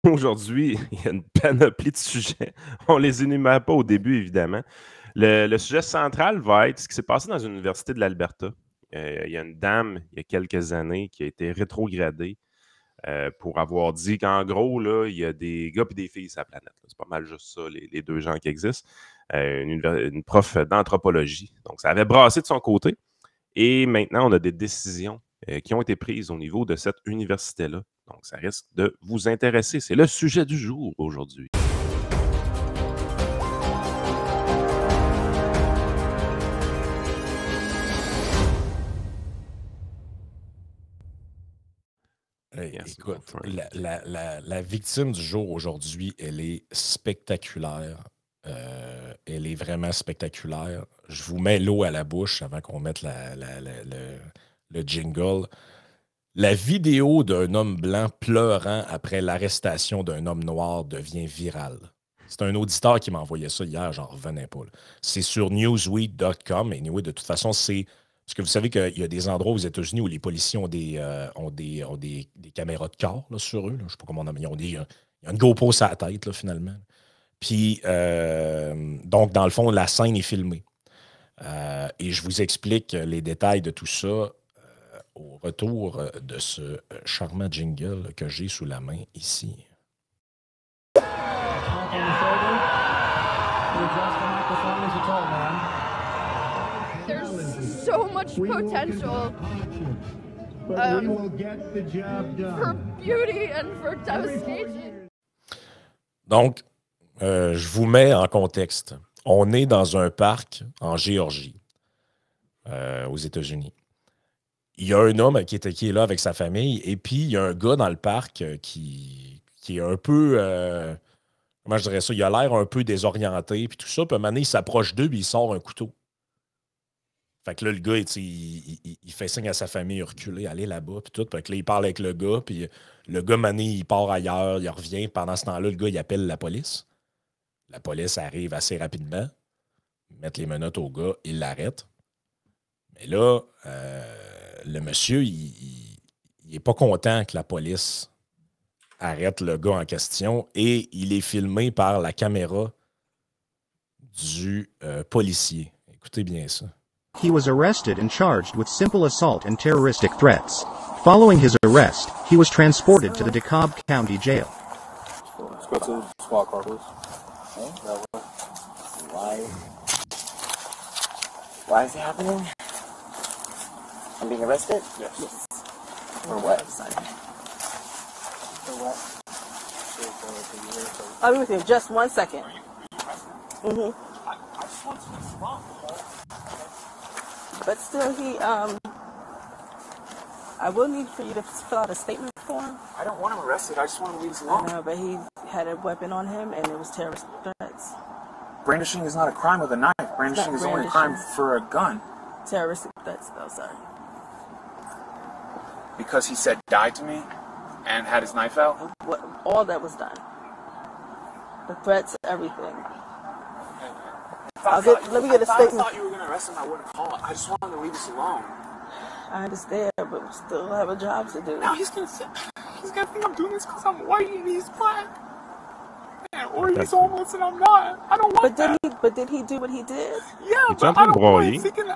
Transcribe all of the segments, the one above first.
Aujourd'hui, il y a une panoplie de sujets. On les énumère pas au début, évidemment. Le sujet central va être ce qui s'est passé dans une université de l'Alberta. Il y a une dame, il y a quelques années, qui a été rétrogradée pour avoir dit qu'en gros, là, il y a des gars et des filles sur la planète. C'est pas mal juste ça, les deux gens qui existent. Une prof d'anthropologie. Donc, ça avait brassé de son côté. Et maintenant, on a des décisions qui ont été prises au niveau de cette université-là. Donc, ça risque de vous intéresser. C'est le sujet du jour aujourd'hui. Hey, écoute, la victime du jour aujourd'hui, elle est spectaculaire. Elle est vraiment spectaculaire. Je vous mets l'eau à la bouche avant qu'on mette le jingle. La vidéo d'un homme blanc pleurant après l'arrestation d'un homme noir devient virale. C'est un auditeur qui m'a envoyé ça hier, j'en revenais pas. C'est sur newsweek.com. Anyway, de toute façon, c'est... Parce que vous savez qu'il y a des endroits aux États-Unis où les policiers ont des caméras de corps là, sur eux. Là. Je ne sais pas comment on a... Il y a une GoPro sur la tête, là, finalement. Puis, donc, dans le fond, la scène est filmée. Et je vous explique les détails de tout ça au retour de ce charmant jingle que j'ai sous la main ici. There's so much potential for beauty and for devastation. Donc, je vous mets en contexte. On est dans un parc en Géorgie, aux États-Unis. Il y a un homme qui est là avec sa famille, et puis il y a un gars dans le parc qui est un peu... comment je dirais ça? Il a l'air un peu désorienté, puis tout ça. Puis à un moment donné, il s'approche d'eux, puis il sort un couteau. Fait que là, le gars, il fait signe à sa famille, reculer, aller là-bas, puis tout. Fait que là, il parle avec le gars, puis le gars, mané, il part ailleurs, il revient. Pendant ce temps-là, le gars, il appelle la police. La police arrive assez rapidement, mettre les menottes au gars, il l'arrête. Mais là, le monsieur, il n'est pas content que la police arrête le gars en question et il est filmé par la caméra du policier. Écoutez bien ça. He was arrested and charged with simple assault and terroristic threats. Following his arrest, he was transported to the DeKalb County Jail. Let's go to the squad car, please. Okay, why is it happening? I'm being arrested? Yes. For what? For what? I'll be with you in just 1 second. Mm-hmm. I just want to respond. But still, I will need for you to fill out a statement for him. I don't want him arrested. I just want him to leave us alone. No, but he had a weapon on him, and it was terrorist threats. Brandishing is not a crime with a knife. Brandishing is only a crime for a gun. Terrorist threats, though, sorry. Because he said die to me and had his knife out? All that was done. The threats, everything. Let me get a statement. If I thought you were going to arrest him, I wouldn't call it. I just want him to leave us alone. I understand, but we still have a job to do. Now he's going to think I'm doing this because I'm white and he's black. Man, or he's homeless and I'm not. I don't want that. But did he do what he did? Yeah, but I don't want thinking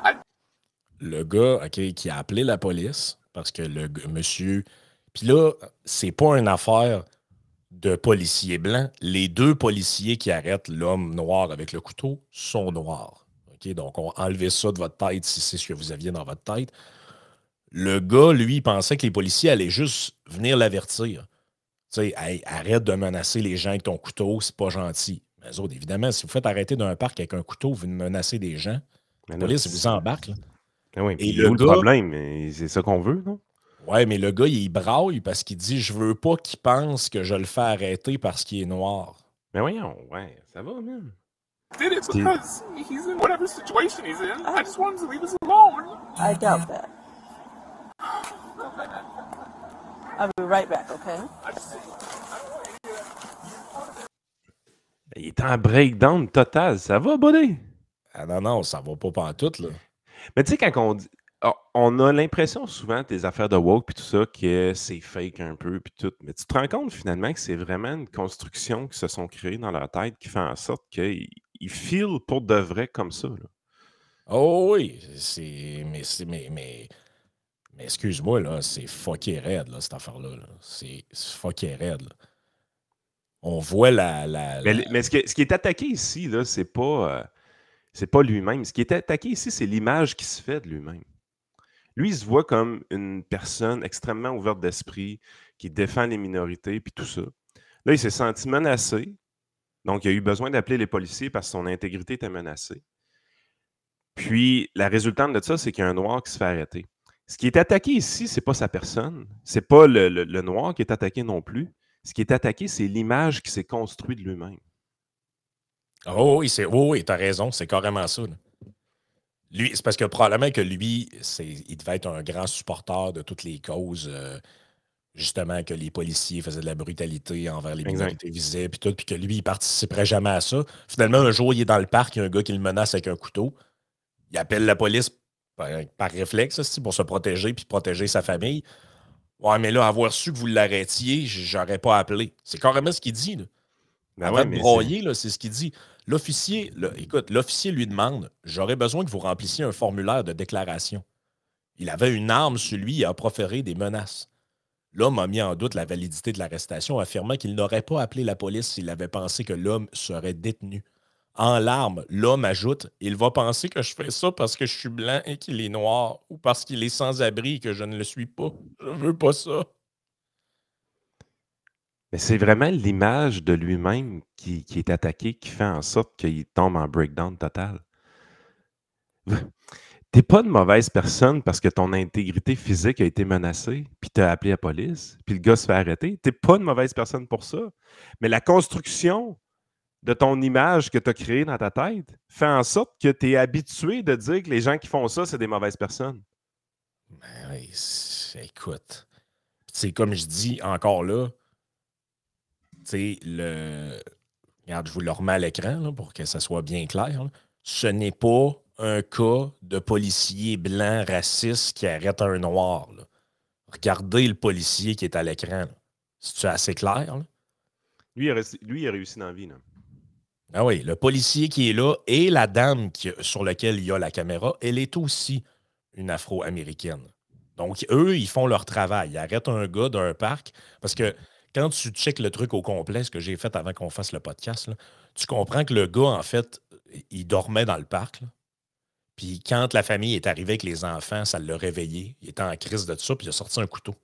Le gars, OK, qui a appelé la police, parce que le monsieur... Puis là, c'est pas une affaire de policiers blancs. Les deux policiers qui arrêtent l'homme noir avec le couteau sont noirs. OK? Donc, on enlevez ça de votre tête si c'est ce que vous aviez dans votre tête. Le gars, lui, il pensait que les policiers allaient juste venir l'avertir. Tu sais, hey, arrête de menacer les gens avec ton couteau, c'est pas gentil. Mais eux autres, évidemment, si vous faites arrêter d'un parc avec un couteau, vous menacez des gens, la police vous embarque. Là. Ah oui, et le problème, c'est ça qu'on veut, non? Ouais, mais le gars, il braille parce qu'il dit « Je veux pas qu'il pense que je le fais arrêter parce qu'il est noir. » Mais voyons, ouais, ça va, même. Did it because he's in whatever situation he's in. I just want him to leave us alone. I doubt that. I'll be right back, okay? Il est en breakdown total. Ça va, buddy? Ah non, ça va pas pantoute, là. Mais tu sais, quand on dit... On a l'impression souvent, tes affaires de woke puis tout ça, que c'est fake un peu puis tout. Mais tu te rends compte finalement que c'est vraiment une construction qui se sont créées dans leur tête qui fait en sorte qu'ils feel pour de vrai comme ça. Là. Oh oui, mais excuse-moi, là, c'est fucké raide, là, cette affaire-là. Là. C'est fucké raide. Là. On voit Mais ce qui est attaqué ici, là, c'est pas lui-même. Ce qui est attaqué ici, c'est l'image qui se fait de lui-même. Lui, il se voit comme une personne extrêmement ouverte d'esprit, qui défend les minorités, puis tout ça. Là, il s'est senti menacé. Donc, il a eu besoin d'appeler les policiers parce que son intégrité était menacée. Puis, la résultante de ça, c'est qu'il y a un noir qui se fait arrêter. Ce qui est attaqué ici, c'est pas sa personne. C'est pas le noir qui est attaqué non plus. Ce qui est attaqué, c'est l'image qui s'est construite de lui-même. Oh oui, t'as raison, c'est carrément ça. Là. Lui, c'est parce que probablement que lui, il devait être un grand supporter de toutes les causes, justement, que les policiers faisaient de la brutalité envers les minorités visées, puis tout, puis que lui, il participerait jamais à ça. Finalement, un jour, il est dans le parc, il y a un gars qui le menace avec un couteau. Il appelle la police par réflexe, pour se protéger puis protéger sa famille. Ouais, mais là, avoir su que vous l'arrêtiez, j'aurais pas appelé. C'est carrément ce qu'il dit. Là. Ben Avant ouais, de mais broyer, là, c'est ce qu'il dit. L'officier, l'officier lui demande « J'aurais besoin que vous remplissiez un formulaire de déclaration. » Il avait une arme sur lui et a proféré des menaces. L'homme a mis en doute la validité de l'arrestation, affirmant qu'il n'aurait pas appelé la police s'il avait pensé que l'homme serait détenu. En larmes, l'homme ajoute « Il va penser que je fais ça parce que je suis blanc et qu'il est noir, ou parce qu'il est sans-abri et que je ne le suis pas. Je veux pas ça. » Mais c'est vraiment l'image de lui-même qui est attaquée qui fait en sorte qu'il tombe en breakdown total. T'es pas une mauvaise personne parce que ton intégrité physique a été menacée, puis t'as appelé la police, puis le gars se fait arrêter. T'es pas une mauvaise personne pour ça. Mais la construction de ton image que tu as créée dans ta tête fait en sorte que tu es habitué de dire que les gens qui font ça, c'est des mauvaises personnes. Ben oui, écoute. C'est comme je dis encore là, tu sais, regarde, je vous le remets à l'écran là, pour que ça soit bien clair. Là. Ce n'est pas un cas de policier blanc raciste qui arrête un noir. Là. Regardez le policier qui est à l'écran. C'est assez clair? Là? Lui, il a réussi dans la vie. Là. Ah oui, le policier qui est là et la dame sur laquelle il y a la caméra, elle est aussi une Afro-Américaine. Donc, eux, ils font leur travail. Ils arrêtent un gars d'un parc parce que quand tu checkes le truc au complet, ce que j'ai fait avant qu'on fasse le podcast, là, tu comprends que le gars, en fait, il dormait dans le parc. Là. Puis quand la famille est arrivée avec les enfants, ça l'a réveillé. Il était en crise de tout ça, puis il a sorti un couteau.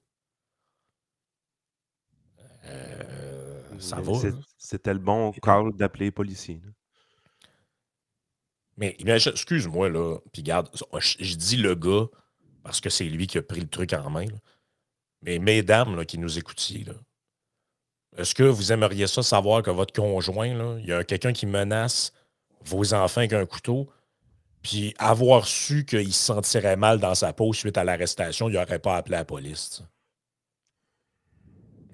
Ça va. C'était le bon call d'appeler les policiers. Là. Mais excuse-moi, là, puis regarde, je dis le gars parce que c'est lui qui a pris le truc en main. Là. Mais mesdames là, qui nous écoutiez, là, est-ce que vous aimeriez ça savoir que votre conjoint, là, il y a quelqu'un qui menace vos enfants avec un couteau, puis avoir su qu'il se sentirait mal dans sa peau suite à l'arrestation, il n'aurait pas appelé la police. T'sais.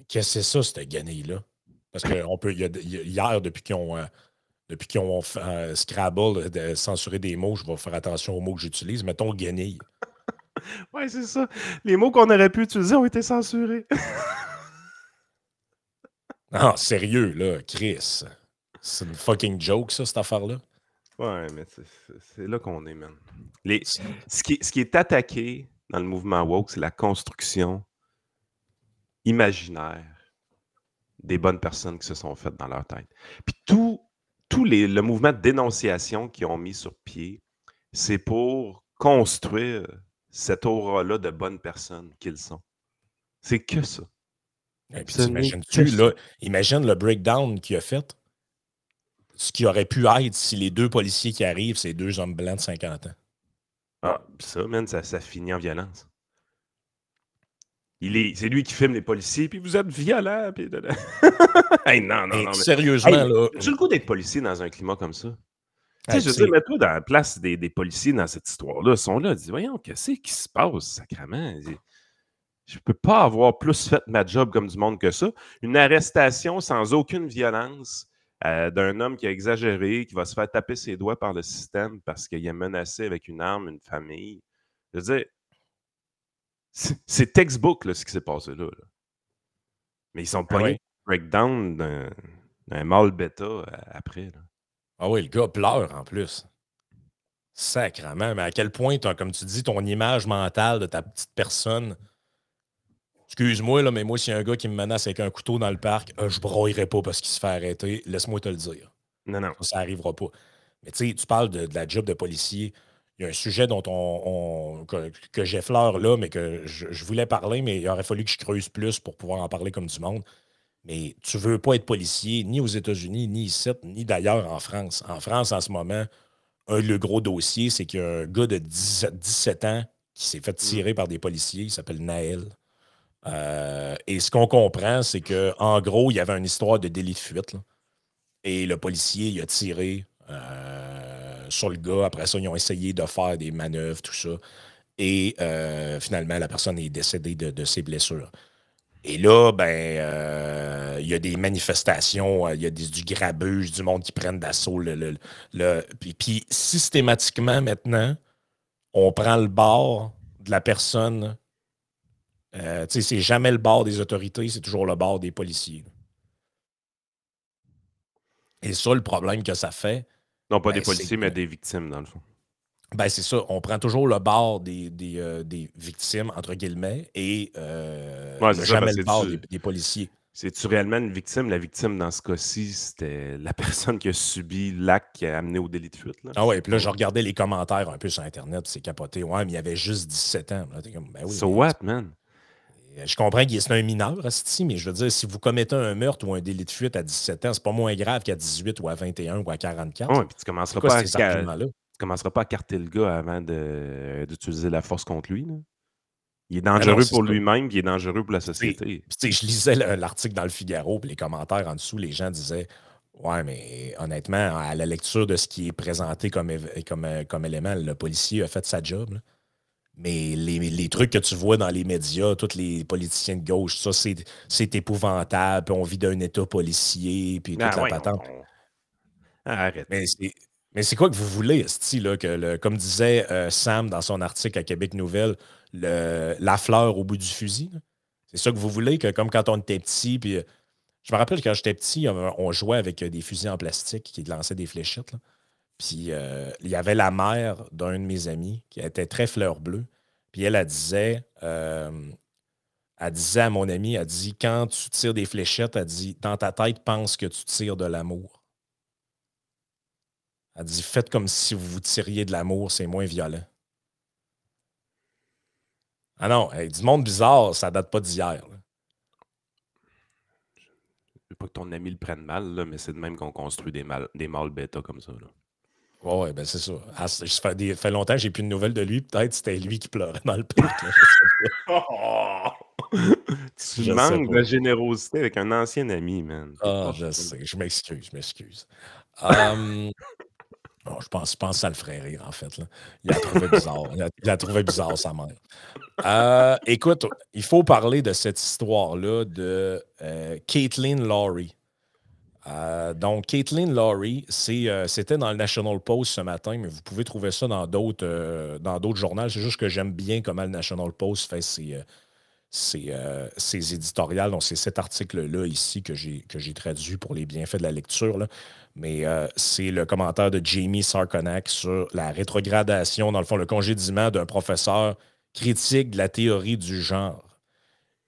Qu'est-ce que c'est ça, cette guenille-là? Parce que hier, depuis qu'ils ont Scrabble, de censurer des mots, je vais faire attention aux mots que j'utilise. Mettons guenille. Ouais, c'est ça. Les mots qu'on aurait pu utiliser ont été censurés. Non, sérieux, là, Chris. C'est une fucking joke, ça, cette affaire-là. Ouais, mais c'est là qu'on est, man. Ce qui est attaqué dans le mouvement woke, c'est la construction imaginaire des bonnes personnes qui se sont faites dans leur tête. Puis le mouvement de dénonciation qu'ils ont mis sur pied, c'est pour construire cette aura-là de bonnes personnes qu'ils sont. C'est que ça. Et puis t'imagines-tu, là, imagine le breakdown qu'il a fait. Ce qui aurait pu être si les deux policiers qui arrivent, c'est deux hommes blancs de 50 ans. Ah, ça, man, ça finit en violence. C'est lui qui filme les policiers, puis vous êtes violents. Puis... hey, non. Mais... Sérieusement, là. J'ai le goût d'être policier dans un climat comme ça. Tu sais, je veux dire, mets-toi dans la place des policiers dans cette histoire-là. Ils sont là, ils disent, voyons, qu'est-ce qui se passe, sacrément? Je peux pas avoir plus fait ma job comme du monde que ça. Une arrestation sans aucune violence d'un homme qui a exagéré, qui va se faire taper ses doigts par le système parce qu'il est menacé avec une arme, une famille. Je veux dire, C'est textbook, là, ce qui s'est passé là. Mais ils sont Ah pognés oui. breakdown d'un mâle bêta après. Là. Ah oui, le gars pleure en plus. Sacrement, mais à quel point, comme tu dis, ton image mentale de ta petite personne. Excuse-moi, là, mais moi, s'il y a un gars qui me menace avec un couteau dans le parc, je broyerai pas parce qu'il se fait arrêter. Laisse-moi te le dire. Non. Ça n'arrivera pas. Mais tu sais, tu parles de la job de policier. Il y a un sujet dont que j'effleure là, mais que je voulais parler, mais il aurait fallu que je creuse plus pour pouvoir en parler comme du monde. Mais tu veux pas être policier ni aux États-Unis, ni ici, ni d'ailleurs en France. En France, en ce moment, le gros dossier, c'est qu'il y a un gars de 17 ans qui s'est fait tirer par des policiers. Il s'appelle Naël. Et ce qu'on comprend, c'est qu'en gros, il y avait une histoire de délit de fuite. Là. Et le policier, il a tiré sur le gars. Après ça, ils ont essayé de faire des manœuvres, tout ça. Et finalement, la personne est décédée de ses blessures. Et là, il y a des manifestations, il y a du grabuge, du monde qui prennent d'assaut. Puis systématiquement, maintenant, on prend le bord de la personne. Tu sais, c'est jamais le bord des autorités, c'est toujours le bord des policiers. Et ça, le problème que ça fait... Non, pas des policiers, mais des victimes, dans le fond. Ben, c'est ça. On prend toujours le bord des victimes, entre guillemets, et jamais le bord des policiers. C'est-tu réellement une victime? La victime, dans ce cas-ci, c'était la personne qui a subi l'acte qui a amené au délit de fuite. Là. Ah ouais, puis là, je regardais les commentaires un peu sur Internet, c'est capoté. Ouais, mais il y avait juste 17 ans. Là, comme, ben oui, so what, man? Je comprends qu'il est un mineur, asti, mais je veux dire, si vous commettez un meurtre ou un délit de fuite à 17 ans, c'est pas moins grave qu'à 18 ou à 21 ou à 44. Ouais, puis tu commenceras pas à carter le gars avant d'utiliser la force contre lui. Là. Il est dangereux pour lui-même, puis il est dangereux pour la société. Je lisais l'article dans le Figaro, puis les commentaires en dessous, les gens disaient ouais, mais honnêtement, à la lecture de ce qui est présenté comme élément, le policier a fait sa job. Là. Mais les trucs que tu vois dans les médias, tous les politiciens de gauche, ça, c'est épouvantable, puis on vit d'un état policier, puis toute la patente. Arrête. Mais c'est quoi que vous voulez, esti, là, comme disait Sam dans son article à Québec Nouvelle, la fleur au bout du fusil? Là? C'est ça que vous voulez, que comme quand on était petit, puis je me rappelle quand j'étais petit, on jouait avec des fusils en plastique qui lançaient des fléchettes, là. Puis il y avait la mère d'un de mes amis qui était très fleur bleue. Puis elle disait à mon ami, elle dit, quand tu tires des fléchettes, elle dit, dans ta tête, pense que tu tires de l'amour. Elle dit, faites comme si vous tiriez de l'amour, c'est moins violent. Ah non, du monde bizarre, ça date pas d'hier. Là. Je veux pas que ton ami le prenne mal, là, mais c'est de même qu'on construit des mâles bêta comme ça. Là. Ouais, ben c'est ça. Ça fait longtemps que j'ai plus de nouvelles de lui. Peut-être c'était lui qui pleurait dans le parc. Tu manques de générosité avec un ancien ami, man. Je sais. Je m'excuse. je pense que ça le ferait rire, en fait. Là. Il a trouvé bizarre. Il a trouvé bizarre, sa mère. Écoute, il faut parler de cette histoire-là de Caitlin Lawrie. Donc, Caitlin Lawrie, c'était dans le National Post ce matin, mais vous pouvez trouver ça dans d'autres journaux. C'est juste que j'aime bien comment le National Post fait ses éditoriales. Donc, c'est cet article-là ici que j'ai traduit pour les bienfaits de la lecture. Là. Mais c'est le commentaire de Jamie Sarkonak sur la rétrogradation, dans le fond, le congédiement d'un professeur critique de la théorie du genre.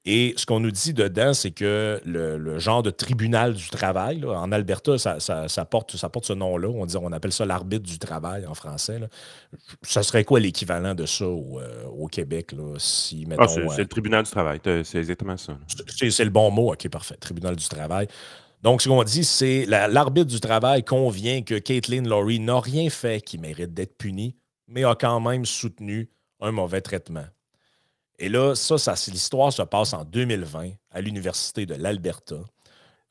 Et ce qu'on nous dit dedans, c'est que le genre de tribunal du travail, là, en Alberta, ça porte ce nom-là. On appelle ça l'arbitre du travail en français. Là. Ça serait quoi l'équivalent de ça au Québec? Là, si, mettons, c'est le tribunal du travail. C'est exactement ça. C'est le bon mot. OK, parfait. Tribunal du travail. Donc, ce qu'on dit, c'est l'arbitre du travail convient que Caitlin Lawrie n'a rien fait qui mérite d'être puni, mais a quand même soutenu un mauvais traitement. Et là, l'histoire se passe en 2020 à l'Université de l'Alberta.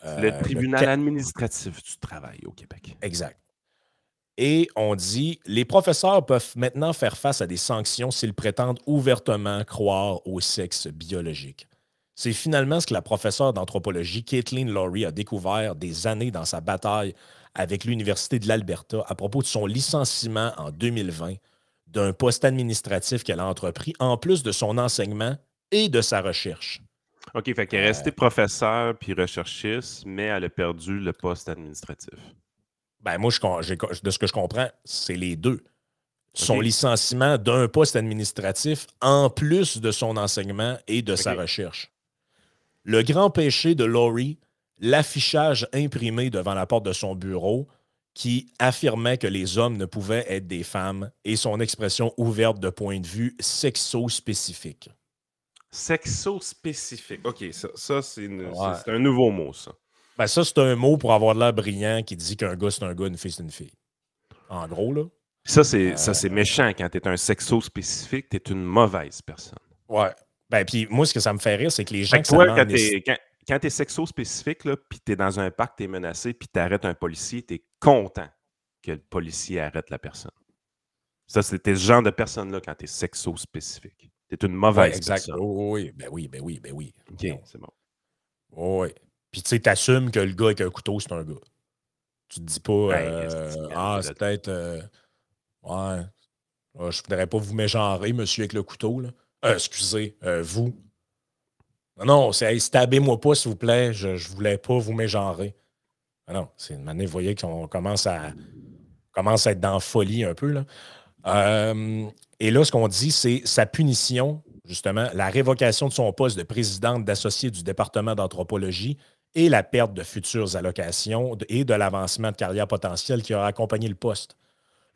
Le tribunal administratif du travail au Québec. Exact. Et on dit, les professeurs peuvent maintenant faire face à des sanctions s'ils prétendent ouvertement croire au sexe biologique. C'est finalement ce que la professeure d'anthropologie Caitlin Lawrie a découvert des années dans sa bataille avec l'Université de l'Alberta à propos de son licenciement en 2020 d'un poste administratif qu'elle a entrepris, en plus de son enseignement et de sa recherche. OK, fait qu'elle est restée professeure puis recherchiste, mais elle a perdu le poste administratif. Ben moi, de ce que je comprends, c'est les deux. Son OK. licenciement d'un poste administratif en plus de son enseignement et de sa OK. recherche. Le grand péché de Lori, l'affichage imprimé devant la porte de son bureau qui affirmait que les hommes ne pouvaient être des femmes et son expression ouverte de point de vue sexo-spécifique. Sexo-spécifique. OK, ça c'est Ouais. c'est un nouveau mot, ça. Ben ça, c'est un mot pour avoir l'air brillant qui dit qu'un gars, c'est un gars, une fille, c'est une fille. En gros, là. Ça, c'est méchant. Quand tu es un sexo-spécifique, tu es une mauvaise personne. Ouais. Ben, puis moi, ce que ça me fait rire, c'est que les gens Fait que qui ça toi, met en quand tu es sexo-spécifique, puis tu es dans un parc, tu es menacé, puis tu arrêtes un policier, tu es content que le policier arrête la personne. Ça, c'était ce genre de personne-là quand tu es sexo-spécifique. Tu es une mauvaise ouais, exact. personne. Oh, oui, ben oui, ben oui, ben oui. OK, Non. c'est bon. Oh, oui. Puis tu sais, t'assumes que le gars avec un couteau, c'est un gars. Tu te dis pas, c'est peut-être... ouais, je voudrais pas vous mégenrer, monsieur avec le couteau, là. Excusez, vous. Non, c'est hey, stabez-moi pas, s'il vous plaît, je voulais pas vous mégenrer. Non, c'est une manière, vous voyez qu'on commence à être dans la folie un peu, là. Et là, ce qu'on dit, c'est sa punition, justement, la révocation de son poste de présidente d'associé du département d'anthropologie et la perte de futures allocations et de l'avancement de carrière potentiel qui aura accompagné le poste.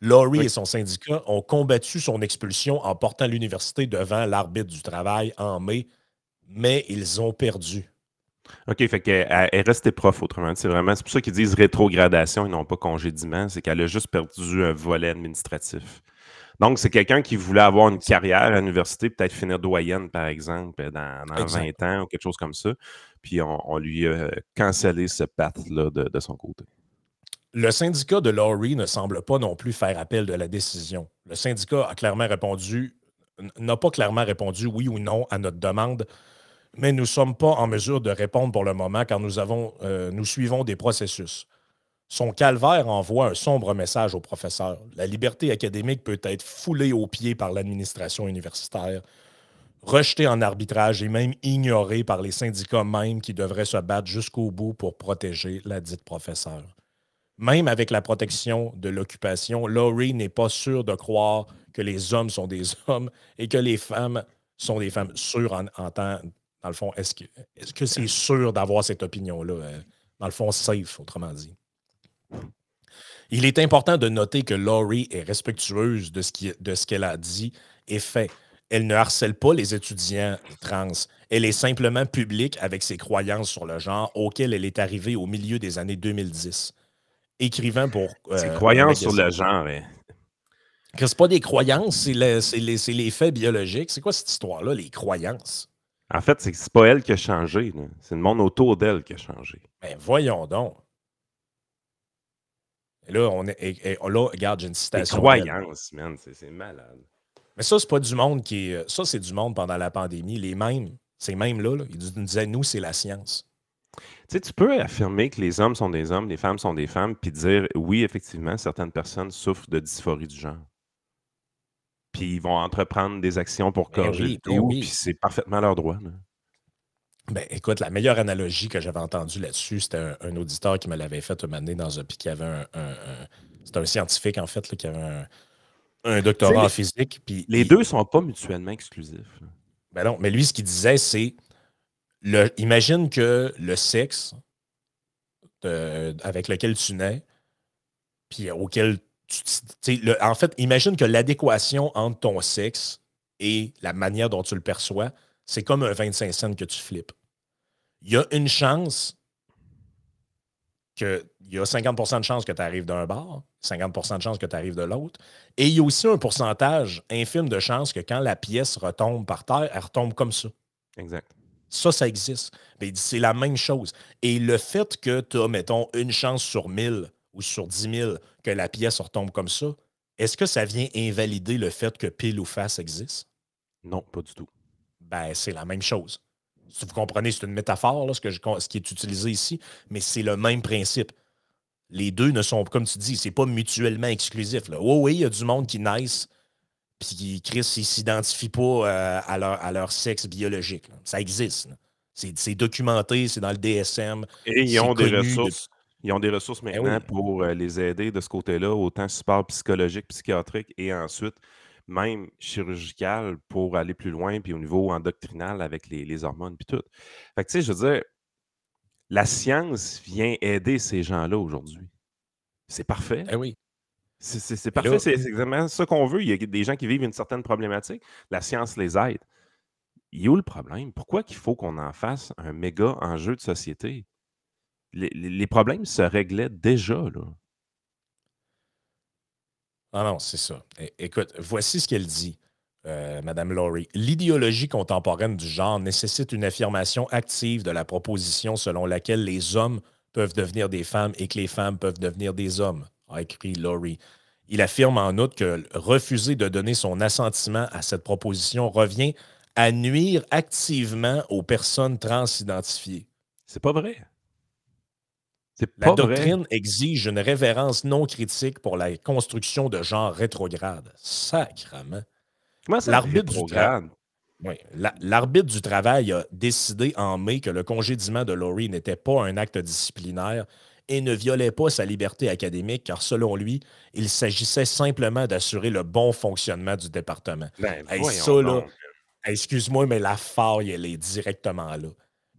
Lori et son syndicat ont combattu son expulsion en portant l'université devant l'arbitre du travail en mai, mais ils ont perdu. OK, fait qu'elle est restée prof, autrement dit. C'est pour ça qu'ils disent rétrogradation et non pas congédiement. C'est qu'elle a juste perdu un volet administratif. Donc, c'est quelqu'un qui voulait avoir une carrière à l'université, peut-être finir doyenne, par exemple, dans 20 ans ou quelque chose comme ça. Puis, on lui a cancellé ce path-là de son côté. Le syndicat de Lori ne semble pas non plus faire appel de la décision. Le syndicat n'a pas clairement répondu oui ou non à notre demande, mais nous ne sommes pas en mesure de répondre pour le moment car nous suivons des processus. Son calvaire envoie un sombre message aux professeurs. La liberté académique peut être foulée aux pieds par l'administration universitaire, rejetée en arbitrage et même ignorée par les syndicats même qui devraient se battre jusqu'au bout pour protéger la dite professeure. Même avec la protection de l'occupation, Lori n'est pas sûre de croire que les hommes sont des hommes et que les femmes sont des femmes sûres en temps. Dans le fond, est-ce que c'est sûr d'avoir cette opinion-là? Dans le fond, safe, autrement dit. Il est important de noter que Lori est respectueuse de ce qu'elle a dit et fait. Elle ne harcèle pas les étudiants trans. Elle est simplement publique avec ses croyances sur le genre auxquelles elle est arrivée au milieu des années 2010. Écrivant pour... ses croyances sur le genre, hein. C'est pas des croyances, c'est les faits biologiques. C'est quoi cette histoire-là, les croyances? En fait, c'est pas elle qui a changé. C'est le monde autour d'elle qui a changé. Ben voyons donc. Et là, regarde, j'ai une citation. Les croyances, man, c'est malade. Mais ça, c'est pas du monde qui est... Ça, c'est du monde pendant la pandémie. Ces mêmes-là, ils nous disaient, nous, c'est la science. Tu sais, tu peux affirmer que les hommes sont des hommes, les femmes sont des femmes, puis dire, oui, effectivement, certaines personnes souffrent de dysphorie du genre. Puis ils vont entreprendre des actions pour corriger le tout, puis c'est parfaitement leur droit. Là. Ben, écoute, la meilleure analogie que j'avais entendue là-dessus, c'était un auditeur qui me l'avait fait un moment donné puis qui avait c'était un scientifique, en fait, là, qui avait un doctorat en physique. Puis les deux ne sont pas mutuellement exclusifs. Là. Ben non, mais lui, ce qu'il disait, c'est imagine que le sexe avec lequel tu nais, puis auquel en fait, imagine que l'adéquation entre ton sexe et la manière dont tu le perçois, c'est comme un 25 cents que tu flippes. Il y a une chance il y a 50% de chance que tu arrives d'un bord, 50% de chance que tu arrives de l'autre, et il y a aussi un pourcentage infime de chance que quand la pièce retombe par terre, elle retombe comme ça. Exact. Ça existe. Mais c'est la même chose. Et le fait que tu as, mettons, une chance sur 1000 ou sur 10 000 que la pièce retombe comme ça, est-ce que ça vient invalider le fait que pile ou face existe? Non, pas du tout. Ben, c'est la même chose. Si vous comprenez, c'est une métaphore, là, ce qui est utilisé ici, mais c'est le même principe. Les deux ne sont, comme tu dis, c'est pas mutuellement exclusif. Là. Oui, il y a du monde qui naissent puis Chris, ils ne s'identifient pas à leur sexe biologique. Là. Ça existe. C'est documenté, c'est dans le DSM. Et ils ont des ressources. Ils ont des ressources Ben maintenant oui. pour les aider de ce côté-là, autant support psychologique, psychiatrique et ensuite même chirurgical pour aller plus loin, puis au niveau endocrinal avec les hormones, puis tout. Fait que tu sais, je veux dire, la science vient aider ces gens-là aujourd'hui. C'est parfait. Ben oui. C'est parfait, c'est exactement ça qu'on veut. Il y a des gens qui vivent une certaine problématique. La science les aide. Il y a où le problème? Pourquoi qu'il faut qu'on en fasse un méga enjeu de société? Les problèmes se réglaient déjà, là. Ah non, c'est ça. Écoute, voici ce qu'elle dit, Mme Laurie. L'idéologie contemporaine du genre nécessite une affirmation active de la proposition selon laquelle les hommes peuvent devenir des femmes et que les femmes peuvent devenir des hommes, a écrit Laurie. Il affirme en outre que refuser de donner son assentiment à cette proposition revient à nuire activement aux personnes transidentifiées. C'est pas vrai. La doctrine exige une révérence non critique pour la construction de genre rétrograde. Sacrement. Comment ça, rétrograde? L'arbitre du travail a décidé en mai que le congédiement de Laurie n'était pas un acte disciplinaire et ne violait pas sa liberté académique, car selon lui, il s'agissait simplement d'assurer le bon fonctionnement du département. Excuse-moi, mais la faille, elle est directement là.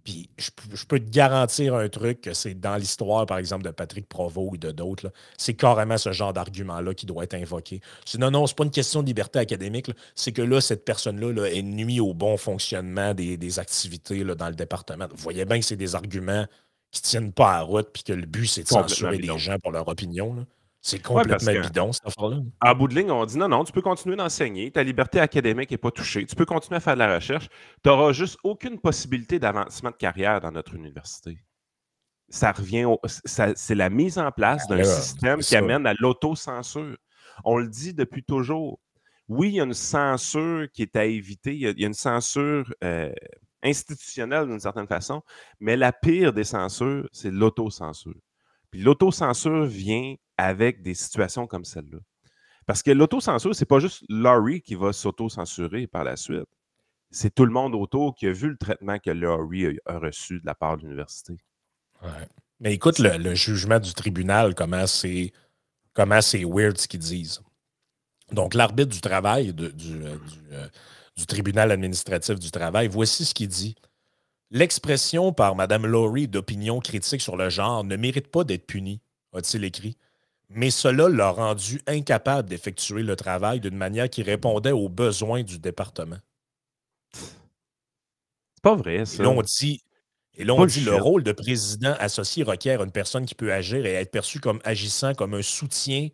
Puis je peux te garantir un truc que c'est dans l'histoire, par exemple, de Patrick Provost ou de d'autres, là, c'est carrément ce genre d'argument-là qui doit être invoqué. Non, c'est pas une question de liberté académique, là, c'est que là, cette personne-là là, est nuit au bon fonctionnement des activités là, dans le département. Vous voyez bien que c'est des arguments qui tiennent pas à route puis que le but, c'est de censurer les gens pour leur opinion. Là. C'est complètement bidon, cette affaire-là. En bout de ligne, on dit non, tu peux continuer d'enseigner, ta liberté académique n'est pas touchée, tu peux continuer à faire de la recherche, tu n'auras juste aucune possibilité d'avancement de carrière dans notre université. Ça revient c'est la mise en place d'un système qui amène à l'autocensure. On le dit depuis toujours. Oui, il y a une censure qui est à éviter, il y a une censure institutionnelle d'une certaine façon, mais la pire des censures, c'est l'autocensure. Puis l'autocensure vient avec des situations comme celle-là. Parce que l'autocensure, c'est pas juste Laurie qui va s'auto-censurer par la suite. C'est tout le monde autour qui a vu le traitement que Laurie a reçu de la part de l'université. Ouais. Mais écoute le jugement du tribunal, comment c'est weird ce qu'ils disent. Donc, l'arbitre du travail du tribunal administratif du travail, voici ce qu'il dit. L'expression par Mme Laurie d'opinion critique sur le genre ne mérite pas d'être punie, a-t-il écrit. Mais cela l'a rendu incapable d'effectuer le travail d'une manière qui répondait aux besoins du département. C'est pas vrai, ça. Et là, on dit le rôle de président associé requiert une personne qui peut agir et être perçue comme agissant comme un soutien,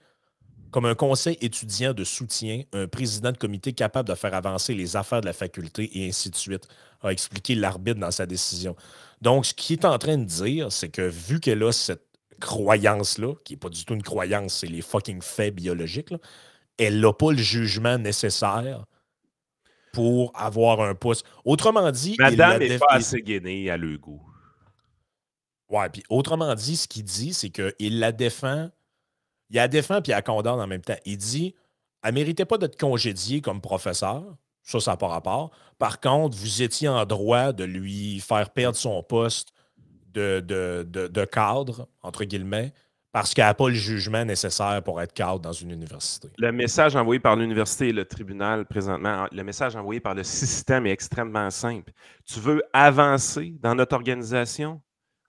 comme un conseil étudiant de soutien, un président de comité capable de faire avancer les affaires de la faculté et ainsi de suite, a expliqué l'arbitre dans sa décision. Donc, ce qu'il est en train de dire, c'est que vu qu'elle a cette croyance-là, qui n'est pas du tout une croyance, c'est les fucking faits biologiques, là, elle n'a pas le jugement nécessaire pour avoir un pouce. Autrement dit... Madame n'est pas assez gainée à le goût. Ouais, puis autrement dit, ce qu'il dit, c'est qu'il la défend. Il la défend puis il la condamne en même temps. Il dit, elle ne méritait pas d'être congédiée comme professeur. Ça n'a pas rapport. Par contre, vous étiez en droit de lui faire perdre son poste de cadre, entre guillemets, parce qu'elle n'a pas le jugement nécessaire pour être cadre dans une université. Le message envoyé par l'université et le tribunal présentement, le message envoyé par le système est extrêmement simple. Tu veux avancer dans notre organisation?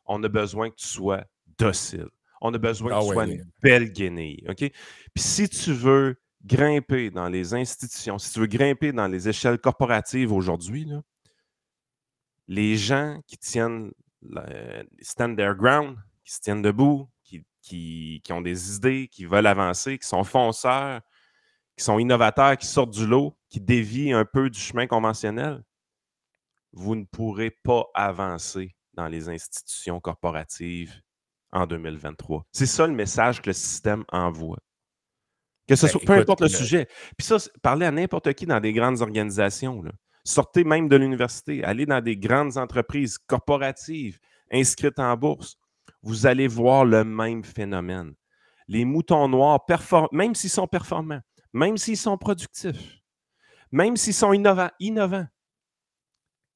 On a besoin que tu sois docile. On a besoin que tu sois une belle guenille. Okay? Puis si tu veux grimper dans les institutions, si tu veux grimper dans les échelles corporatives aujourd'hui, là, les gens qui tiennent stand their ground, qui se tiennent debout, qui ont des idées, qui veulent avancer, qui sont fonceurs, qui sont innovateurs, qui sortent du lot, qui dévient un peu du chemin conventionnel, vous ne pourrez pas avancer dans les institutions corporatives en 2023. C'est ça le message que le système envoie. Que ce soit, peu importe le sujet. Puis ça, parlez à n'importe qui dans des grandes organisations. Là. Sortez même de l'université, allez dans des grandes entreprises corporatives inscrites en bourse. Vous allez voir le même phénomène. Les moutons noirs, même s'ils sont performants, même s'ils sont productifs, même s'ils sont innovants,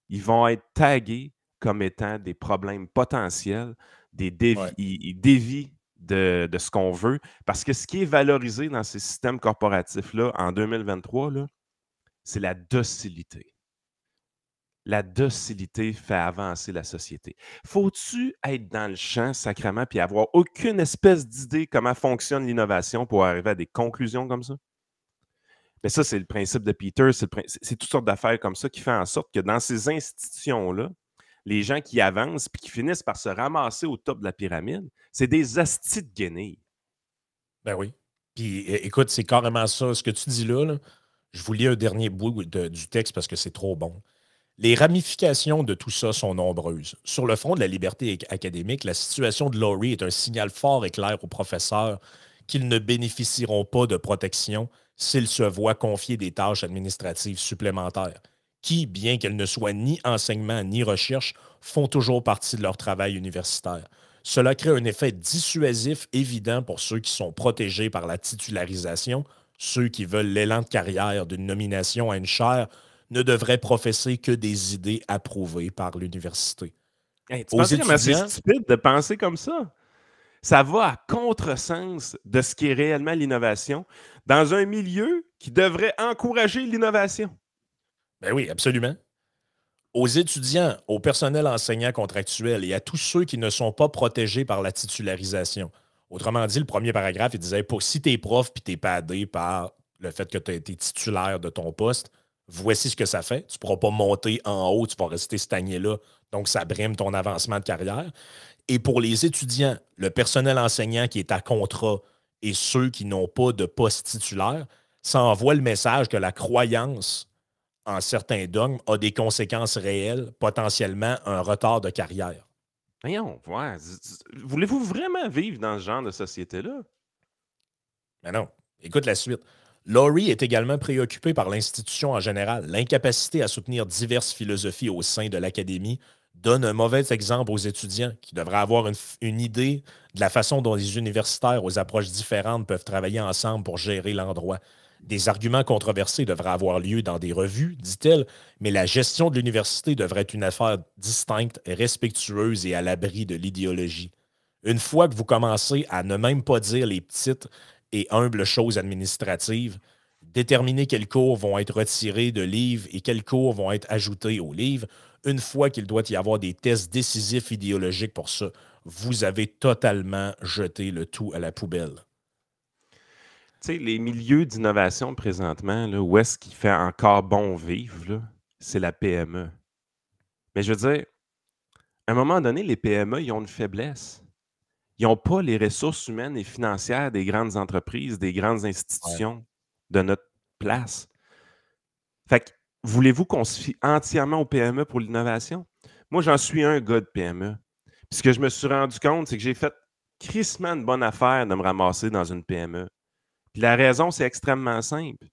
ils vont être tagués comme étant des problèmes potentiels, ils dévient de ce qu'on veut. Parce que ce qui est valorisé dans ces systèmes corporatifs-là, en 2023, là, c'est la docilité. La docilité fait avancer la société. Faut-tu être dans le champ sacrément puis avoir aucune espèce d'idée comment fonctionne l'innovation pour arriver à des conclusions comme ça? Mais ça, c'est le principe de Peter, c'est toutes sortes d'affaires comme ça qui font en sorte que dans ces institutions-là, les gens qui avancent puis qui finissent par se ramasser au top de la pyramide, c'est des astis de guenilles. Ben oui. Puis écoute, c'est carrément ça. Ce que tu dis là, je vous lis un dernier bout du texte parce que c'est trop bon. Les ramifications de tout ça sont nombreuses. Sur le front de la liberté académique, la situation de Laurie est un signal fort et clair aux professeurs qu'ils ne bénéficieront pas de protection s'ils se voient confier des tâches administratives supplémentaires, qui, bien qu'elles ne soient ni enseignement ni recherche, font toujours partie de leur travail universitaire. Cela crée un effet dissuasif évident pour ceux qui sont protégés par la titularisation. Ceux qui veulent l'élan de carrière d'une nomination à une chaire ne devraient professer que des idées approuvées par l'université. Hey, tu penses comment c'est stupide de penser comme ça? Ça va à contresens de ce qui est réellement l'innovation dans un milieu qui devrait encourager l'innovation. Ben oui, absolument. Aux étudiants, au personnel enseignant contractuel et à tous ceux qui ne sont pas protégés par la titularisation. Autrement dit, le premier paragraphe, il disait si tu es prof puis tu es padé par le fait que tu as été titulaire de ton poste, voici ce que ça fait. Tu ne pourras pas monter en haut, tu vas rester stagné là. Donc, ça brime ton avancement de carrière. Et pour les étudiants, le personnel enseignant qui est à contrat et ceux qui n'ont pas de poste titulaire, ça envoie le message que la croyance en certains dogmes a des conséquences réelles, potentiellement un retard de carrière. Voyons, ouais. Voulez-vous vraiment vivre dans ce genre de société-là? Mais non. Écoute la suite. Laurie est également préoccupé par l'institution en général. L'incapacité à soutenir diverses philosophies au sein de l'académie donne un mauvais exemple aux étudiants qui devraient avoir une idée de la façon dont les universitaires aux approches différentes peuvent travailler ensemble pour gérer l'endroit. Des arguments controversés devraient avoir lieu dans des revues, dit-elle, mais la gestion de l'université devrait être une affaire distincte, respectueuse et à l'abri de l'idéologie. Une fois que vous commencez à ne même pas dire les petites et humbles choses administratives, déterminer quels cours vont être retirés de livres et quels cours vont être ajoutés aux livres, une fois qu'il doit y avoir des tests décisifs idéologiques pour ça, vous avez totalement jeté le tout à la poubelle. Tu sais, les milieux d'innovation présentement, là, où est-ce qu'il fait encore bon vivre, c'est la PME. Mais je veux dire, à un moment donné, les PME, ils ont une faiblesse. Ils n'ont pas les ressources humaines et financières des grandes entreprises, des grandes institutions de notre place. Fait que, voulez-vous qu'on se fie entièrement aux PME pour l'innovation? Moi, j'en suis un gars de PME. Puis ce que je me suis rendu compte, c'est que j'ai fait crissement de bonne affaire de me ramasser dans une PME. Puis la raison, c'est extrêmement simple.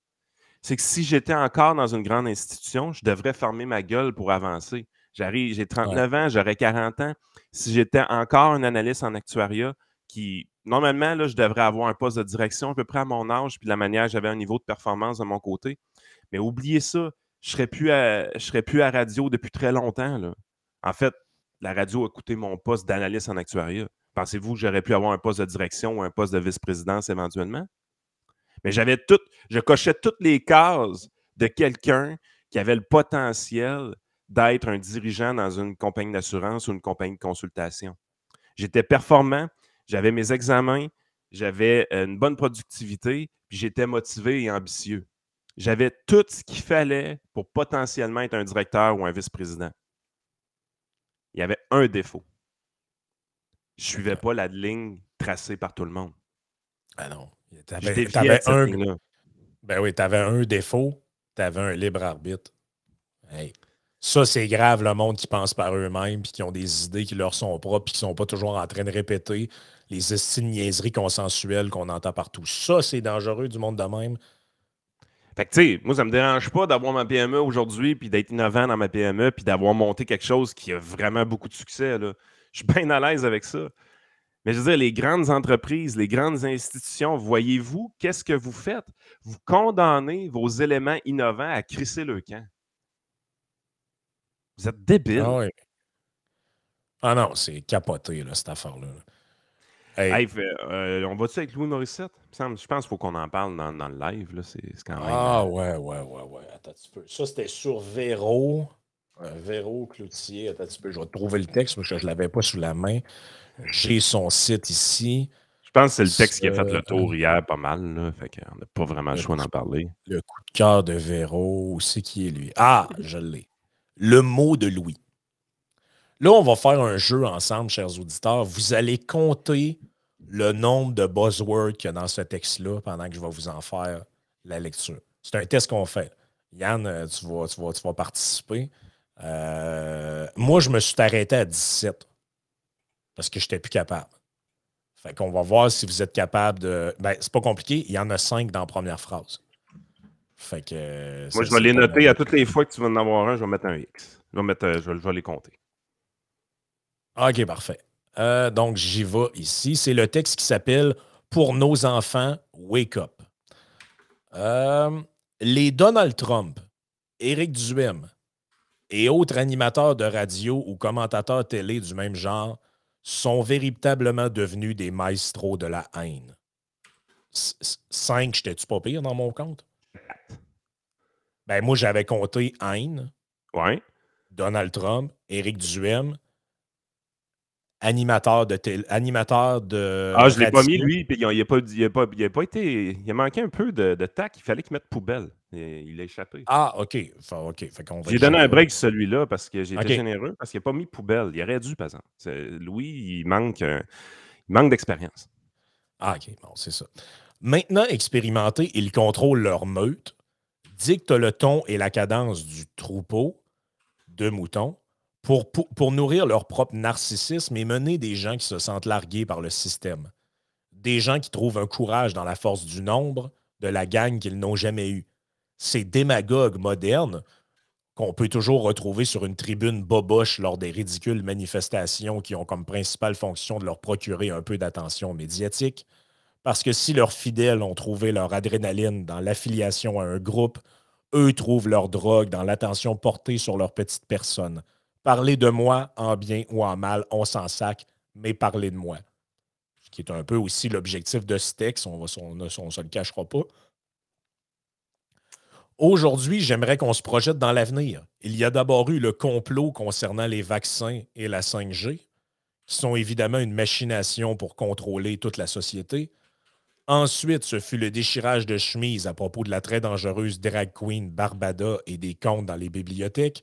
C'est que si j'étais encore dans une grande institution, je devrais fermer ma gueule pour avancer. J'ai 39 ans, j'aurais 40 ans. Si j'étais encore un analyste en actuariat, normalement, là, je devrais avoir un poste de direction à peu près à mon âge, puis la manière j'avais un niveau de performance de mon côté. Mais oubliez ça, je ne serais plus à radio depuis très longtemps. Là. En fait, la radio a coûté mon poste d'analyste en actuariat. Pensez-vous que j'aurais pu avoir un poste de direction ou un poste de vice-présidence éventuellement? Mais je cochais toutes les cases de quelqu'un qui avait le potentiel d'être un dirigeant dans une compagnie d'assurance ou une compagnie de consultation. J'étais performant, j'avais mes examens, j'avais une bonne productivité, puis j'étais motivé et ambitieux. J'avais tout ce qu'il fallait pour potentiellement être un directeur ou un vice-président. Il y avait un défaut. Je ne suivais pas la ligne tracée par tout le monde. Ah non. T'avais un défaut, t'avais un libre arbitre. Hey. Ça, c'est grave, le monde qui pense par eux-mêmes puis qui ont des idées qui leur sont propres puis qui sont pas toujours en train de répéter les estimes niaiseries consensuelles qu'on entend partout. Ça, c'est dangereux du monde de même. Fait que, tu sais, moi, ça me dérange pas d'avoir ma PME aujourd'hui puis d'être innovant dans ma PME puis d'avoir monté quelque chose qui a vraiment beaucoup de succès, là. Je suis bien à l'aise avec ça. Mais je veux dire, les grandes entreprises, les grandes institutions, voyez-vous, qu'est-ce que vous faites? Vous condamnez vos éléments innovants à crisser le camp. Vous êtes débiles. Ah oui. Ah non, c'est capoté, là, cette affaire-là. Hey, on va-tu avec Louis Morissette? Je pense qu'il faut qu'on en parle dans le live. Là. C'est quand même. Ah ouais. Attends un petit peu. Ça, c'était sur Véro. Véro Cloutier. Attends un petit peu. Je vais trouver le texte parce que je ne l'avais pas sous la main. J'ai son site ici. Je pense que c'est le texte qui a fait le tour hier pas mal. Là, fait qu'on n'a pas vraiment le choix d'en parler. Le coup de cœur de Véro. Où c'est qui est lui? Ah, je l'ai. Le mot de Louis. Là, on va faire un jeu ensemble, chers auditeurs. Vous allez compter le nombre de buzzwords qu'il y a dans ce texte-là pendant que je vais vous en faire la lecture. C'est un test qu'on fait. Yann, tu vas participer. Moi, je me suis arrêté à 17 parce que je n'étais plus capable. Fait qu'on va voir si vous êtes capable de... Ben, c'est pas compliqué. Il y en a 5 dans la première phrase. Fait que... Moi, je vais les noter à toutes les fois que tu vas en avoir un, je vais mettre un X. Je vais les compter. OK, parfait. Donc, j'y vais ici. C'est le texte qui s'appelle « Pour nos enfants, wake up ». Les Donald Trump, Éric Duhem et autres animateurs de radio ou commentateurs télé du même genre sont véritablement devenus des maestros de la haine. 5, j'étais-tu pas pire dans mon compte? Ben, moi, j'avais compté haine, Ouais. Donald Trump, Éric Duhem, animateur de Ah, je l'ai pas mis, lui, puis il a été. Il a manqué un peu de tact. Il fallait qu'il mette poubelle. Il a échappé. Ah, OK. Fait qu'on va J'ai donné un break sur celui-là parce que j'ai été généreux, parce qu'il n'a pas mis poubelle. Il aurait dû, par exemple. Louis, il manque d'expérience. Ah, OK. Bon, c'est ça. Maintenant expérimentés, ils contrôlent leur meute, dictent le ton et la cadence du troupeau de moutons pour nourrir leur propre narcissisme et mener des gens qui se sentent largués par le système. Des gens qui trouvent un courage dans la force du nombre, de la gang qu'ils n'ont jamais eue. Ces démagogues modernes qu'on peut toujours retrouver sur une tribune boboche lors des ridicules manifestations qui ont comme principale fonction de leur procurer un peu d'attention médiatique. Parce que si leurs fidèles ont trouvé leur adrénaline dans l'affiliation à un groupe, eux trouvent leur drogue dans l'attention portée sur leur petite personne. Parler de moi, en bien ou en mal, on s'en sac, mais parler de moi. Ce qui est un peu aussi l'objectif de ce texte, on ne se le cachera pas. Aujourd'hui, j'aimerais qu'on se projette dans l'avenir. Il y a d'abord eu le complot concernant les vaccins et la 5G, qui sont évidemment une machination pour contrôler toute la société. Ensuite, ce fut le déchirage de chemise à propos de la très dangereuse drag queen Barbada et des comptes dans les bibliothèques,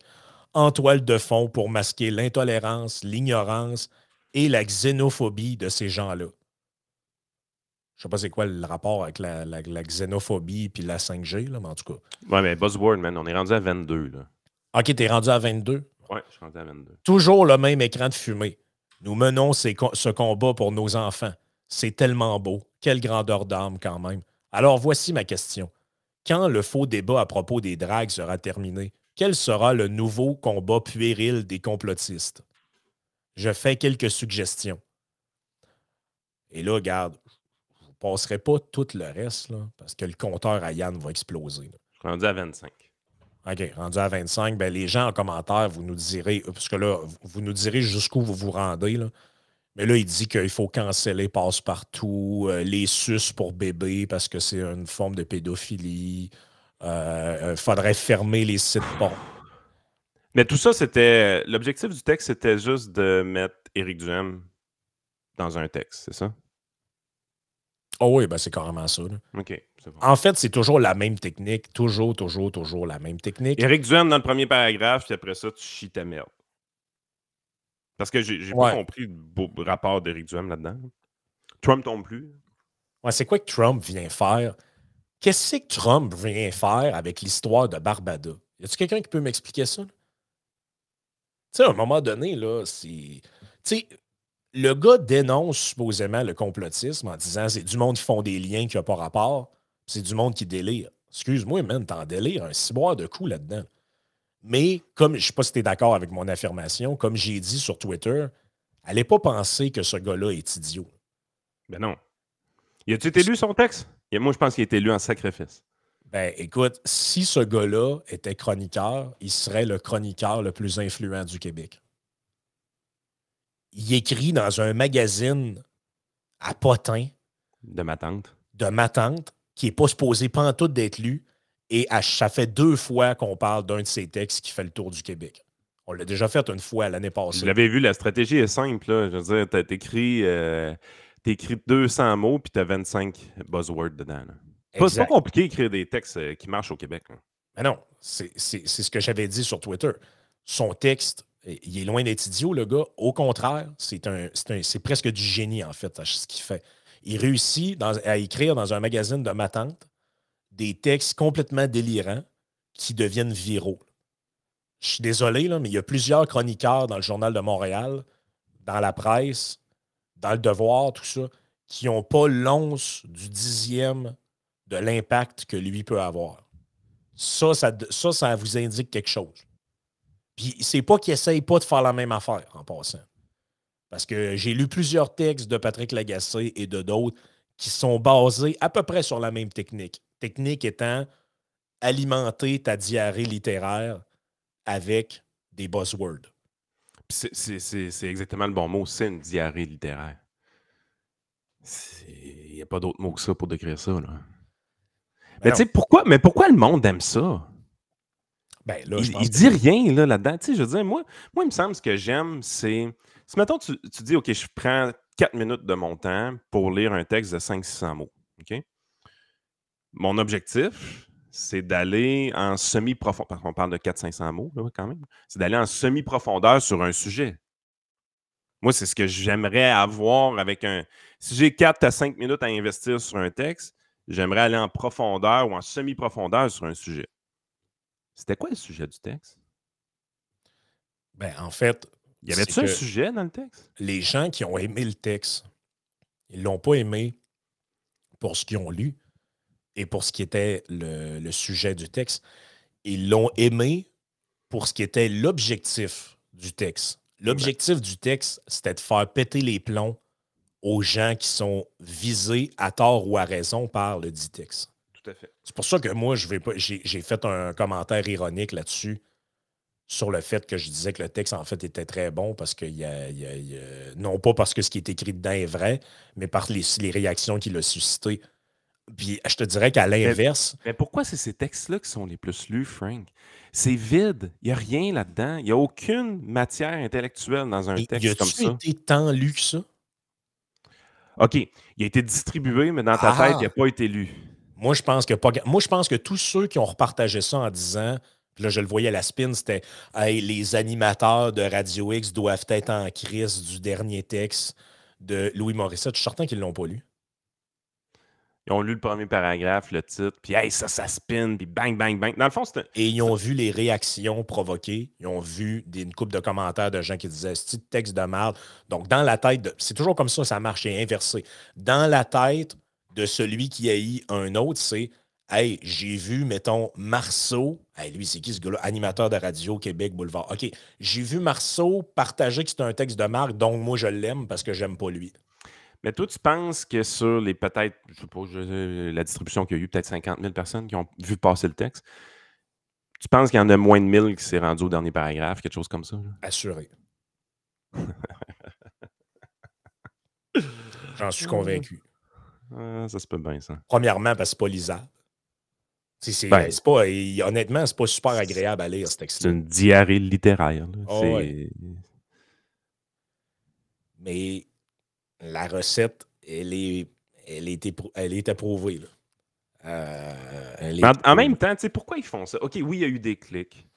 en toile de fond pour masquer l'intolérance, l'ignorance et la xénophobie de ces gens-là. Je sais pas c'est quoi le rapport avec la xénophobie puis la 5G, là, mais en tout cas. Ouais, mais buzzword, man, on est rendu à 22, là. OK, t'es rendu à 22? Ouais, je suis rendu à 22. Toujours le même écran de fumée. Nous menons ce combat pour nos enfants. C'est tellement beau. Quelle grandeur d'âme, quand même. Alors, voici ma question. Quand le faux débat à propos des dragues sera terminé, quel sera le nouveau combat puéril des complotistes? Je fais quelques suggestions. Et là, regarde, je ne passerai pas tout le reste, là, parce que le compteur à Yann va exploser. Là. Je suis rendu à 25. OK, rendu à 25, ben les gens en commentaire, vous nous direz, parce que là, vous nous direz jusqu'où vous vous rendez, là. Mais là, il dit qu'il faut canceller passe-partout, les suces pour bébés parce que c'est une forme de pédophilie. Faudrait fermer les sites porn. Mais tout ça, c'était. L'objectif du texte, c'était juste de mettre Éric Duhem dans un texte, c'est ça? Oh oui, ben c'est carrément ça. Là. OK, c'est bon. En fait, c'est toujours la même technique. Toujours la même technique. Éric Duhem dans le premier paragraphe, puis après ça, tu chies ta merde. Parce que j'ai pas compris le beau rapport d'Éric Duhem là-dedans. Trump non plus. Ouais, c'est quoi que Trump vient faire? Qu'est-ce que Trump vient faire avec l'histoire de Barbada? Y a-t-il quelqu'un qui peut m'expliquer ça? Tu sais, à un moment donné, là, c'est. Tu sais, le gars dénonce supposément le complotisme en disant c'est du monde qui font des liens qui n'ont pas rapport, c'est du monde qui délire. Excuse-moi, man, t'en délires un ciboire de coups là-dedans. Mais, comme je ne sais pas si tu es d'accord avec mon affirmation, comme j'ai dit sur Twitter, allez pas penser que ce gars-là est idiot. Ben non. Y a-tu été lu son texte? Moi, je pense qu'il a été lu en sacrifice. Ben, écoute, si ce gars-là était chroniqueur, il serait le chroniqueur le plus influent du Québec. Il écrit dans un magazine à potin De ma tante. de ma tante, qui n'est pas supposé pantoute d'être lu, et ça fait 2 fois qu'on parle d'un de ses textes qui fait le tour du Québec. On l'a déjà fait une fois l'année passée. Vous l'avez vu, la stratégie est simple. Là. Je veux dire, t'écris 200 mots puis t'as 25 buzzwords dedans. C'est pas compliqué d'écrire des textes qui marchent au Québec. Là. Mais non, c'est ce que j'avais dit sur Twitter. Son texte, il est loin d'être idiot, le gars. Au contraire, c'est presque du génie, en fait, ce qu'il fait. Il réussit à écrire dans un magazine de ma tante des textes complètement délirants qui deviennent viraux. Je suis désolé, là, mais il y a plusieurs chroniqueurs dans le Journal de Montréal, dans la presse, dans le Devoir, tout ça, qui n'ont pas l'once du 10e de l'impact que lui peut avoir. Ça vous indique quelque chose. Puis c'est pas qu'il essaye pas de faire la même affaire, en passant. Parce que j'ai lu plusieurs textes de Patrick Lagacé et de d'autres qui sont basés à peu près sur la même technique. Technique étant alimenter ta diarrhée littéraire avec des buzzwords. C'est exactement le bon mot. C'est une diarrhée littéraire. Il n'y a pas d'autre mot que ça pour décrire ça. Là. Mais tu sais, pourquoi le monde aime ça? Ben, là, il dit rien là-dedans. Tu sais, je veux dire, moi, il me semble ce que j'aime, c'est... Si, mettons, tu dis, OK, je prends 4 minutes de mon temps pour lire un texte de 500-600 mots. OK? Mon objectif, c'est d'aller en semi-profondeur, parce qu'on parle de 400-500 mots là, quand même, c'est d'aller en semi-profondeur sur un sujet. Moi, c'est ce que j'aimerais avoir avec un... Si j'ai 4 à 5 minutes à investir sur un texte, j'aimerais aller en profondeur ou en semi-profondeur sur un sujet. C'était quoi le sujet du texte? Ben, en fait... Y avait-tu un sujet dans le texte? Les gens qui ont aimé le texte, ils ne l'ont pas aimé pour ce qu'ils ont lu et pour ce qui était le sujet du texte. Ils l'ont aimé pour ce qui était l'objectif du texte. L'objectif du texte, c'était de faire péter les plombs aux gens qui sont visés à tort ou à raison par le dit texte. Tout à fait. C'est pour ça que moi, j'ai fait un commentaire ironique là-dessus sur le fait que je disais que le texte, en fait, était très bon parce que non pas parce que ce qui est écrit dedans est vrai, mais par les réactions qu'il a suscitées. Puis je te dirais qu'à l'inverse... Mais pourquoi c'est ces textes-là qui sont les plus lus, Frank? C'est vide. Il n'y a rien là-dedans. Il n'y a aucune matière intellectuelle dans un texte comme ça. Y a-tu été tant lu que ça? OK. Il a été distribué, mais dans ta tête, il n'a pas été lu. Moi, je pense que tous ceux qui ont repartagé ça en disant... Puis là, je le voyais à la spin, c'était hey, les animateurs de Radio X doivent être en crise du dernier texte de Louis Morissette. Je suis certain qu'ils ne l'ont pas lu. Ils ont lu le premier paragraphe, le titre, puis hey, ça spin, puis bang, bang, bang. Dans le fond, c'était... Et ils ont vu les réactions provoquées. Ils ont vu une couple de commentaires de gens qui disaient « c'est texte de merde ». Donc, dans la tête, c'est toujours comme ça marche, c'est inversé. Dans la tête de celui qui haït un autre, c'est hey, j'ai vu, mettons, Marceau. Hey, lui, c'est qui ce gars-là? Animateur de radio, Québec, Boulevard. OK. J'ai vu Marceau partager que c'est un texte de marque, donc moi, je l'aime parce que j'aime pas lui. Mais toi, tu penses que sur les peut-être, je sais pas, la distribution qu'il y a eu, peut-être 50 000 personnes qui ont vu passer le texte, tu penses qu'il y en a moins de 1000 qui s'est rendu au dernier paragraphe, quelque chose comme ça? Là? Assuré. J'en suis convaincu. Ça se peut bien, ça. Premièrement, parce que c'est pas lisable. Honnêtement, c'est pas super agréable à lire, ce texte-là. C'est une diarrhée littéraire. Oh, ouais. Mais la recette, elle est approuvée. Là. En même temps, pourquoi ils font ça? OK, oui, il y a eu des clics.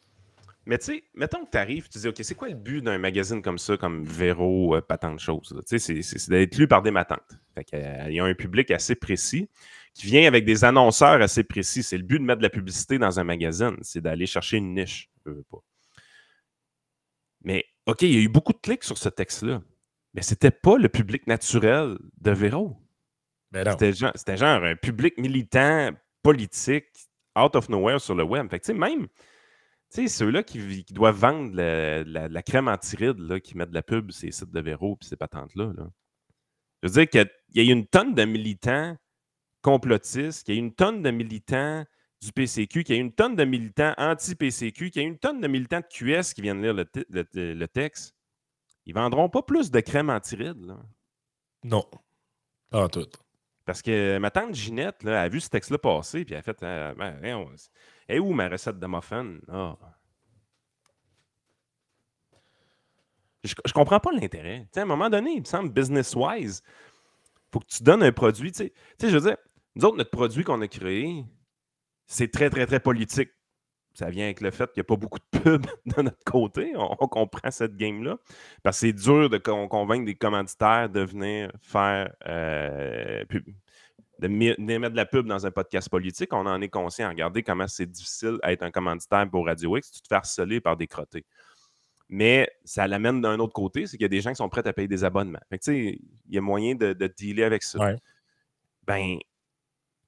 Mais tu sais, mettons que tu arrives, tu dis, OK, c'est quoi le but d'un magazine comme ça, comme Véro, pas tant de choses? C'est d'être lu par des matantes. Fait qu'il y a un public assez précis qui vient avec des annonceurs assez précis. C'est le but de mettre de la publicité dans un magazine, c'est d'aller chercher une niche. Je veux pas. Mais OK, il y a eu beaucoup de clics sur ce texte-là. Mais c'était pas le public naturel de Véro. C'était genre un public militant, politique, out of nowhere sur le web. Fait que même... Tu sais, ceux-là qui doivent vendre la crème antiride, là, qui mettent de la pub sur les sites de Véro et ces patentes-là. Là. Je veux dire qu'il y a une tonne de militants complotistes, qu'il y a une tonne de militants du PCQ, qu'il y a une tonne de militants anti-PCQ, qu'il y a une tonne de militants de QS qui viennent lire le texte. Ils ne vendront pas plus de crème anti-rides, là. Non. Pas en tout. Parce que ma tante Ginette, là, a vu ce texte-là passer, puis elle a fait et où ma recette de muffin? Ah. Je comprends pas l'intérêt. Tu sais, à un moment donné, il me semble, business-wise, il faut que tu donnes un produit. Tu sais, je veux dire, nous autres, notre produit qu'on a créé, c'est très, très, très politique. Ça vient avec le fait qu'il n'y a pas beaucoup de pubs de notre côté. On comprend cette game-là. Parce que c'est dur de convaincre des commanditaires de venir faire de mettre de la pub dans un podcast politique. On en est conscient. Regardez comment c'est difficile d'être un commanditaire pour Radio X. Tu te fais harceler par des crottés. Mais ça l'amène d'un autre côté, c'est qu'il y a des gens qui sont prêts à payer des abonnements. Fait que, tu sais, il y a moyen de dealer avec ça. Ouais. Ben,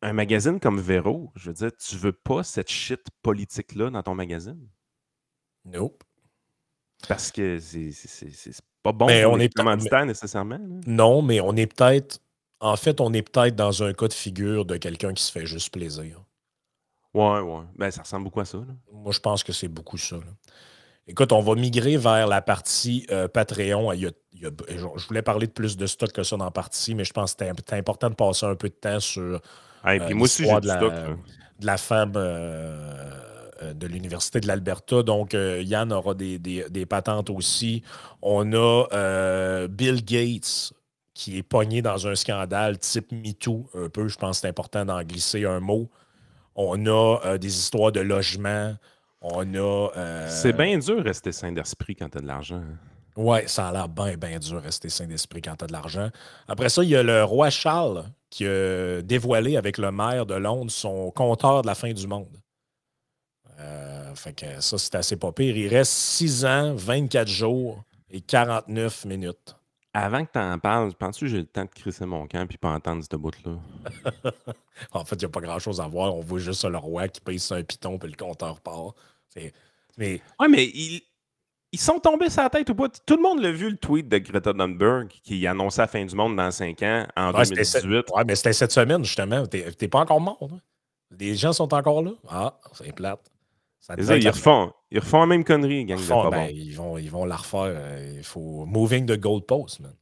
un magazine comme Véro, je veux dire, tu veux pas cette shit politique-là dans ton magazine? Nope. Parce que c'est pas bon Mais pour on les est commanditaires nécessairement. Là. Non, mais on est peut-être... En fait, on est peut-être dans un cas de figure de quelqu'un qui se fait juste plaisir. Ouais. Ben, ça ressemble beaucoup à ça. Là. Moi, je pense que c'est beaucoup ça. Là. Écoute, on va migrer vers la partie Patreon. Je voulais parler de plus de stock que ça dans la partie, mais je pense que c'était important de passer un peu de temps sur puis moi aussi, j'ai du stock. de la femme de l'Université de l'Alberta. Donc, Yann aura des patentes aussi. On a Bill Gates qui est pogné dans un scandale type MeToo, un peu. Je pense que c'est important d'en glisser un mot. On a des histoires de logement. On a... C'est bien dur de rester sain d'esprit quand tu as de l'argent. Hein. Oui, ça a l'air bien dur de rester sain d'esprit quand tu as de l'argent. Après ça, il y a le roi Charles qui a dévoilé avec le maire de Londres son compteur de la fin du monde. Fait que ça, c'est assez pas pire. Il reste 6 ans, 24 jours et 49 minutes. Avant que tu en parles, penses-tu que j'ai le temps de crisser mon camp et pas entendre ce bout-là? En fait, il n'y a pas grand-chose à voir. On voit juste le roi qui pèse un piton puis le compteur part. Mais ils sont tombés sur la tête ou pas? Tout le monde l'a vu, le tweet de Greta Thunberg qui annonçait la fin du monde dans 5 ans, en 2018. Oui, mais c'était cette semaine, justement. T'es pas encore mort. Hein? Les gens sont encore là. Ah, c'est plate. Ils refont la même connerie, gang de pas bon. Ils vont la refaire. Il faut moving the goalpost, man.